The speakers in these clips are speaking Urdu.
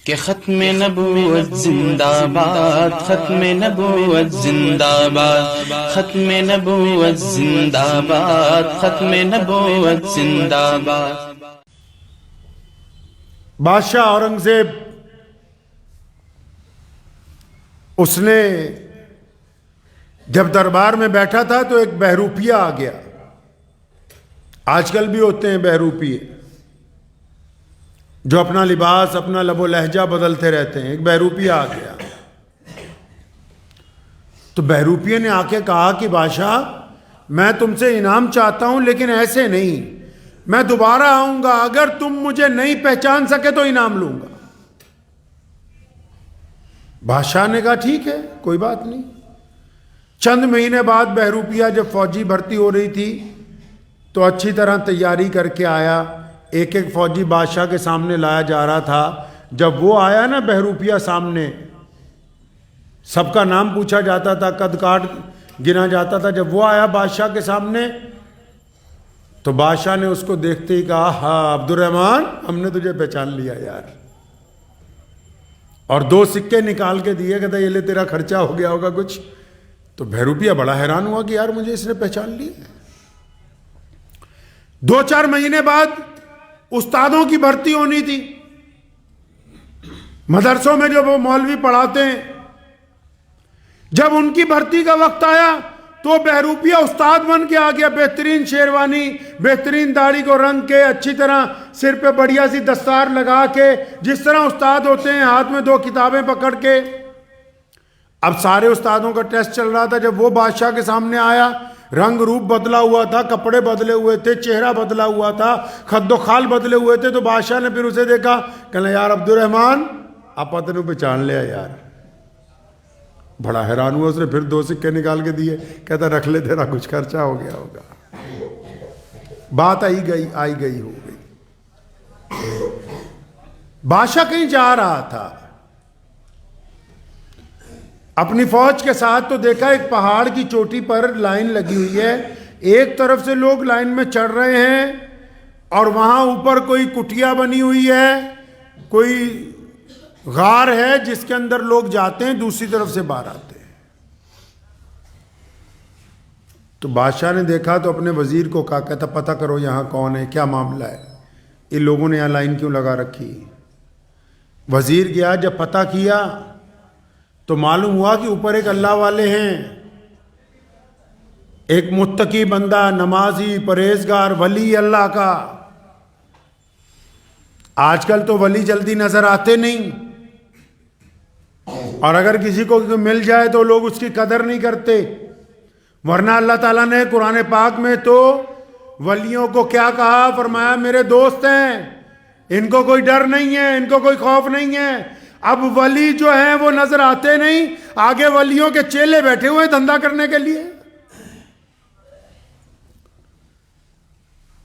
کہ ختم نبوت زندہ باد، ختم نبوت زندہ باد، ختم نبوت زندہ باد، ختم نبوت زندہ باد۔ بادشاہ اورنگزیب اس نے جب دربار میں بیٹھا تھا تو ایک بہروپیہ آ گیا۔ آج کل بھی ہوتے ہیں بہروپیے جو اپنا لباس، اپنا لب و لہجہ بدلتے رہتے ہیں۔ ایک بہروپیہ آ گیا تو بہروپیے نے آ کے کہا کہ بادشاہ میں تم سے انعام چاہتا ہوں، لیکن ایسے نہیں، میں دوبارہ آؤں گا، اگر تم مجھے نہیں پہچان سکے تو انعام لوں گا۔ بادشاہ نے کہا ٹھیک ہے، کوئی بات نہیں۔ چند مہینے بعد بہروپیہ جب فوجی بھرتی ہو رہی تھی تو اچھی طرح تیاری کر کے آیا، ایک ایک فوجی بادشاہ کے سامنے لایا جا رہا تھا۔ جب وہ آیا نا بہروپیہ سامنے، سب کا نام پوچھا جاتا تھا، قد کاٹ گنا جاتا تھا۔ جب وہ آیا بادشاہ کے سامنے تو بادشاہ نے اس کو دیکھتے ہی کہا ہاں عبد الرحمن، ہم نے تجھے پہچان لیا یار، اور 2 سکے نکال کے دیے، کہتا یہ لے تیرا خرچہ ہو گیا ہوگا کچھ۔ تو بہروپیہ بڑا حیران ہوا کہ یار مجھے اس نے پہچان لیا۔ 2-4 مہینے بعد استادوں کی بھرتی ہونی تھی، مدرسوں میں جو وہ مولوی پڑھاتے ہیں، جب ان کی بھرتی کا وقت آیا تو بہروپیہ استاد بن کے آ گیا، بہترین شیروانی، بہترین داڑھی کو رنگ کے، اچھی طرح سر پہ بڑھیا سی دستار لگا کے، جس طرح استاد ہوتے ہیں، ہاتھ میں 2 کتابیں پکڑ کے۔ اب سارے استادوں کا ٹیسٹ چل رہا تھا۔ جب وہ بادشاہ کے سامنے آیا، رنگ روپ بدلا ہوا تھا، کپڑے بدلے ہوئے تھے، چہرہ بدلا ہوا تھا، خد و خال بدلے ہوئے تھے، تو بادشاہ نے پھر اسے دیکھا، کہنا یار عبد الرحمن آپ تینوں پہچان لیا یار۔ بڑا حیران ہوا، اس نے پھر 2 سکے نکال کے دیے، کہتا رکھ لے، تیرا کچھ خرچہ ہو گیا ہوگا۔ بات آئی گئی ہو گئی۔ بادشاہ کہیں جا رہا تھا اپنی فوج کے ساتھ، تو دیکھا ایک پہاڑ کی چوٹی پر لائن لگی ہوئی ہے، ایک طرف سے لوگ لائن میں چڑھ رہے ہیں، اور وہاں اوپر کوئی کٹیا بنی ہوئی ہے، کوئی غار ہے جس کے اندر لوگ جاتے ہیں، دوسری طرف سے باہر آتے ہیں۔ تو بادشاہ نے دیکھا تو اپنے وزیر کو کہا، کہتا پتہ کرو یہاں کون ہے، کیا معاملہ ہے، ان لوگوں نے یہاں لائن کیوں لگا رکھی۔ وزیر گیا، جب پتہ کیا تو معلوم ہوا کہ اوپر ایک اللہ والے ہیں، ایک متقی بندہ، نمازی، پرہیزگار، ولی اللہ کا۔ آج کل تو ولی جلدی نظر آتے نہیں، اور اگر کسی کو مل جائے تو لوگ اس کی قدر نہیں کرتے، ورنہ اللہ تعالیٰ نے قرآن پاک میں تو ولیوں کو کیا کہا، فرمایا میرے دوست ہیں، ان کو کوئی ڈر نہیں ہے، ان کو کوئی خوف نہیں ہے۔ اب ولی جو ہیں وہ نظر آتے نہیں، آگے ولیوں کے چیلے بیٹھے ہوئے دھندا کرنے کے لیے۔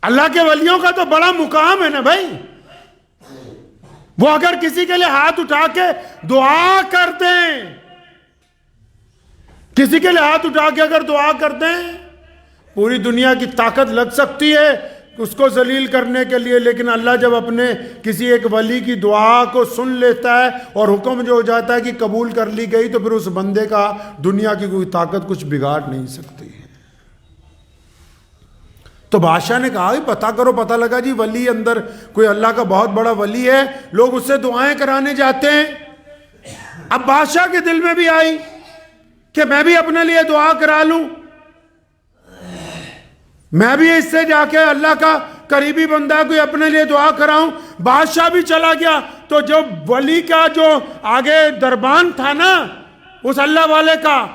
اللہ کے ولیوں کا تو بڑا مقام ہے نا بھائی، وہ اگر کسی کے لیے ہاتھ اٹھا کے دعا کرتے ہیں، کسی کے لیے ہاتھ اٹھا کے اگر دعا کرتے ہیں، پوری دنیا کی طاقت لگ سکتی ہے اس کو ذلیل کرنے کے لیے، لیکن اللہ جب اپنے کسی ایک ولی کی دعا کو سن لیتا ہے اور حکم جو ہو جاتا ہے کہ قبول کر لی گئی، تو پھر اس بندے کا دنیا کی کوئی طاقت کچھ بگاڑ نہیں سکتی ہے۔ تو بادشاہ نے کہا پتہ کرو، پتہ لگا جی ولی اندر کوئی اللہ کا بہت بڑا ولی ہے، لوگ اس سے دعائیں کرانے جاتے ہیں۔ اب بادشاہ کے دل میں بھی آئی کہ میں بھی اپنے لیے دعا کرا لوں، میں بھی اس سے جا کے اللہ کا قریبی بندہ کوئی اپنے لیے دعا کراؤں۔ بادشاہ بھی چلا گیا، تو جو ولی کا جو آگے دربان تھا نا اس اللہ والے کا،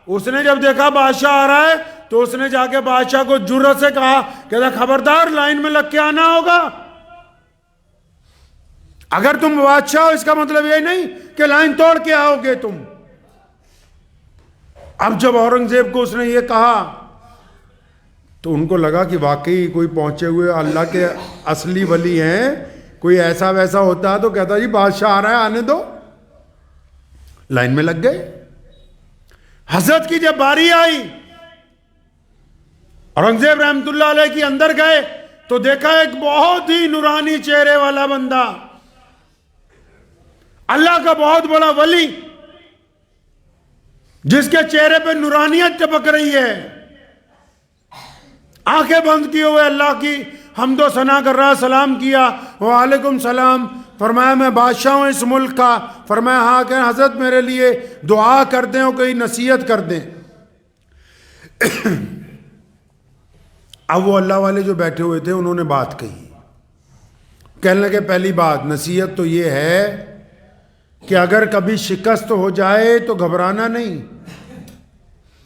اس نے جب دیکھا بادشاہ آ رہا ہے تو اس نے جا کے بادشاہ کو جرأت سے کہا کہ خبردار لائن میں لگ کے آنا ہوگا، اگر تم بادشاہ ہو اس کا مطلب یہ نہیں کہ لائن توڑ کے آؤ گے تم۔ اب جب اورنگزیب کو اس نے یہ کہا تو ان کو لگا کہ واقعی کوئی پہنچے ہوئے اللہ کے اصلی ولی ہیں، کوئی ایسا ویسا ہوتا تو کہتا جی بادشاہ آ رہا ہے آنے دو۔ لائن میں لگ گئے۔ حضرت کی جب باری آئی، اورنگزیب رحمت اللہ علیہ کی اندر گئے تو دیکھا ایک بہت ہی نورانی چہرے والا بندہ، اللہ کا بہت بڑا ولی جس کے چہرے پہ نورانیت ٹپک رہی ہے، آنکھیں بند کیے ہوئے اللہ کی حمد و ثنا کر رہا، سلام کیا، وعلیکم السلام، فرمایا میں بادشاہ ہوں اس ملک کا، فرمایا ہاں کہ حضرت میرے لیے دعا کر دیں اور کوئی نصیحت کر دیں۔ اب وہ اللہ والے جو بیٹھے ہوئے تھے انہوں نے بات کہی، کہنے لگے پہلی بات نصیحت تو یہ ہے کہ اگر کبھی شکست ہو جائے تو گھبرانا نہیں،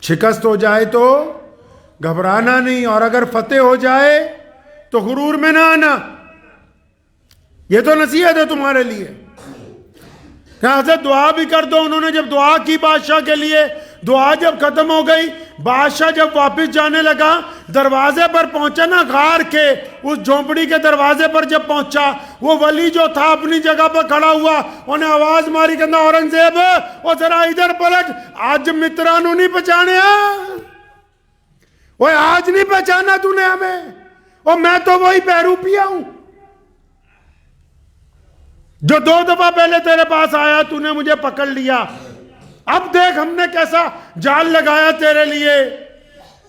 شکست ہو جائے تو گھبرانا نہیں، اور اگر فتح ہو جائے تو غرور میں نہ آنا، یہ تو نصیحت ہے تمہارے لیے۔ کہ حضرت دعا بھی کر دو، انہوں نے جب دعا کی بادشاہ کے لیے، دعا جب ختم ہو گئی، بادشاہ جب واپس جانے لگا، دروازے پر پہنچا نا غار کے، اس جھونپڑی کے دروازے پر جب پہنچا، وہ ولی جو تھا اپنی جگہ پر کھڑا ہوا، انہیں آواز ماری کہنا اورنگزیب وہ ذرا ادھر پلٹ، آج مترانو نہیں پہچانے، وہ آج نہیں پہچانا تو نے ہمیں، اور میں تو وہی بہروپیہ ہوں جو 2 دفعہ پہلے تیرے پاس آیا، تو نے مجھے پکڑ لیا، اب دیکھ ہم نے کیسا جال لگایا تیرے لیے،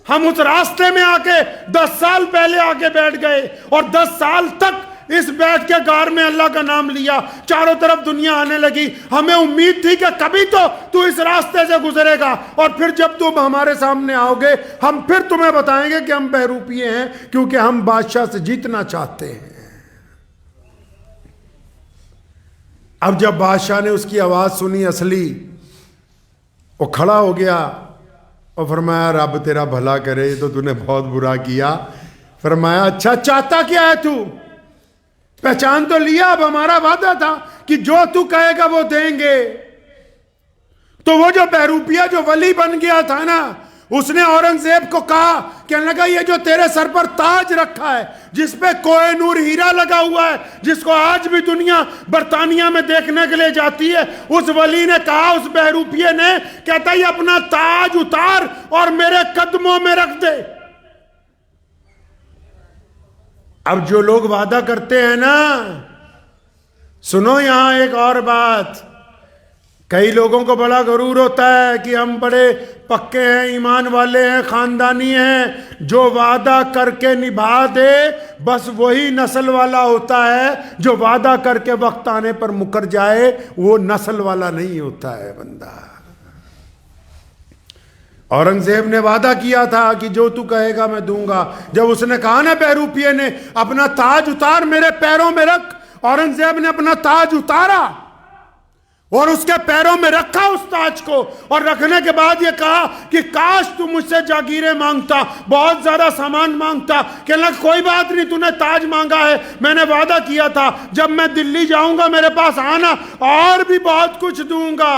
ہم اس راستے میں آ کے 10 سال پہلے آ کے بیٹھ گئے، اور 10 سال تک اس بیٹھ کے غار میں اللہ کا نام لیا، چاروں طرف دنیا آنے لگی، ہمیں امید تھی کہ کبھی تو اس راستے سے گزرے گا، اور پھر جب تم ہمارے سامنے آؤ گے ہم پھر تمہیں بتائیں گے کہ ہم بہروپیے ہیں، کیونکہ ہم بادشاہ سے جیتنا چاہتے ہیں۔ اب جب بادشاہ نے اس کی آواز سنی اصلی، وہ کھڑا ہو گیا اور فرمایا رب تیرا بھلا کرے، تو نے بہت برا کیا۔ فرمایا اچھا چاہتا کیا ہے تو؟ پہچان تو لیا، اب ہمارا وعدہ تھا کہ جو تو کہے گا وہ دیں گے۔ تو وہ جو بہروپیہ جو ولی بن گیا تھا نا، اس نے اورنگزیب کو کہا، کہنے لگا یہ جو تیرے سر پر تاج رکھا ہے جس پہ کوہ نور ہیرا لگا ہوا ہے، جس کو آج بھی دنیا برطانیہ میں دیکھنے کے لیے جاتی ہے، اس ولی نے کہا، اس بہروپیے نے، کہتا یہ اپنا تاج اتار اور میرے قدموں میں رکھ دے۔ اب جو لوگ وعدہ کرتے ہیں نا، سنو یہاں ایک اور بات، کئی لوگوں کو بڑا غرور ہوتا ہے کہ ہم بڑے پکے ہیں، ایمان والے ہیں، خاندانی ہیں، جو وعدہ کر کے نبھا دے بس وہی نسل والا ہوتا ہے، جو وعدہ کر کے وقت آنے پر مکر جائے وہ نسل والا نہیں ہوتا ہے بندہ۔ اورنگزیب نے وعدہ کیا تھا کہ جو تو کہے گا میں دوں گا، جب اس نے کہا نا بہروپیے نے اپنا تاج اتار میرے پیروں میں رکھ، اورنگزیب نے اپنا تاج اتارا اور اس کے پیروں میں رکھا اس تاج کو، اور رکھنے کے بعد یہ کہا کہ کاش تو مجھ سے جاگیریں مانگتا، بہت زیادہ سامان مانگتا، کہنے لگا کوئی بات نہیں، تو نے تاج مانگا ہے، میں نے وعدہ کیا تھا جب میں دلی جاؤں گا میرے پاس آنا، اور بھی بہت کچھ دوں گا۔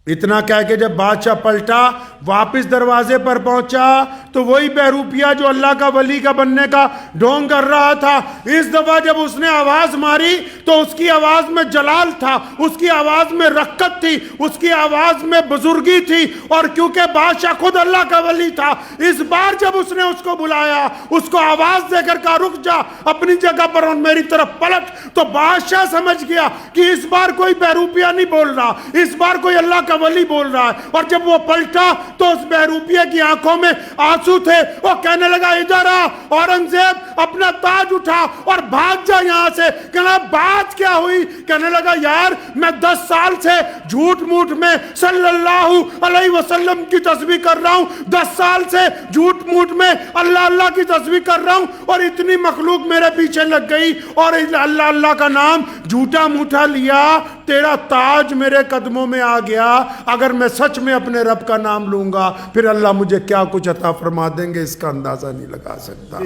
اتنا کہہ کے جب بادشاہ پلٹا واپس دروازے پر پہنچا تو وہی بہروپیہ جو اللہ کا ولی کا بننے کا ڈھونگ کر رہا تھا، اس دفعہ جب اس نے آواز ماری تو اس کی آواز میں جلال تھا، اس کی آواز میں رقت تھی، اس کی آواز میں بزرگی تھی، اور کیونکہ بادشاہ خود اللہ کا ولی تھا، اس بار جب اس نے اس کو بلایا، اس کو آواز دے کر کہا رک جا اپنی جگہ پر اور میری طرف پلٹ، تو بادشاہ سمجھ گیا کہ اس بار کوئی بہروپیہ نہیں بول رہا، اس بار کوئی اللہ کا ولی بول رہا ہے۔ اور جب وہ پلٹا تو اس بہروپیہ کی آنکھوں میں آنسو تھے، وہ کہنے لگا ادھر آ اورنگزیب، اپنا تاج اٹھا اور بھاگ جا یہاں سے۔ کہنا بات کیا ہوئی؟ کہنے لگا یار میں 10 سال سے جھوٹ موٹ میں صلی اللہ علیہ وسلم کی تسبیح کر رہا ہوں، 10 سال سے جھوٹ موٹ میں اللہ اللہ کی تسبیح کر رہا ہوں، اور اتنی مخلوق میرے پیچھے لگ گئی اور اللہ اللہ کا نام جھوٹا موٹا لیا، تیرا تاج میرے قدموں میں آ گیا، اگر میں سچ میں اپنے رب کا نام لوں گا پھر اللہ مجھے کیا کچھ عطا فرما دیں گے اس کا اندازہ نہیں لگا سکتا۔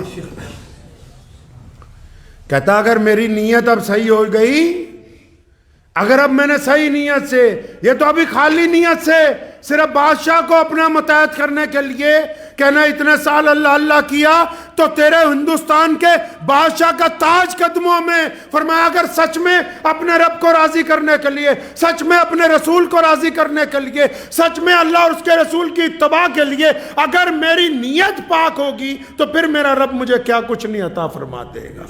کہتا اگر میری نیت اب صحیح ہو گئی، اگر اب میں نے صحیح نیت سے، یہ تو ابھی خالی نیت سے صرف بادشاہ کو اپنا متحد کرنے کے لیے کہنا اتنے سال اللہ اللہ کیا، تو تیرے ہندوستان کے بادشاہ کا تاج قدموں میں، فرمایا اگر سچ میں اپنے رب کو راضی کرنے کے لیے، سچ میں اپنے رسول کو راضی کرنے کے لیے، سچ میں اللہ اور اس کے رسول کی اتباع کے لیے اگر میری نیت پاک ہوگی تو پھر میرا رب مجھے کیا کچھ نہیں عطا فرما دے گا۔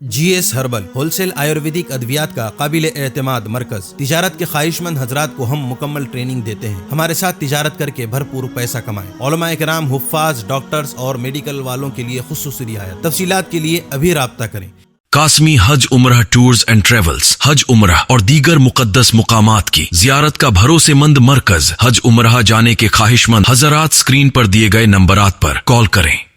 G S herbal wholesale ayurvedic ادویات کا قابل اعتماد مرکز۔ تجارت کے خواہش مند حضرات کو ہم مکمل ٹریننگ دیتے ہیں۔ ہمارے ساتھ تجارت کر کے بھرپور پیسہ کمائیں۔ علماء کرام، حفاظ، ڈاکٹرز اور میڈیکل والوں کے لیے خصوصی رعایت۔ تفصیلات کے لیے ابھی رابطہ کریں۔ قاسمی حج عمرہ ٹورز اینڈ ٹریولز حج عمرہ اور دیگر مقدس مقامات کی زیارت کا بھروسے مند مرکز۔ حج عمرہ جانے کے خواہش مند حضرات اسکرین پر دیے گئے نمبرات پر کال کریں۔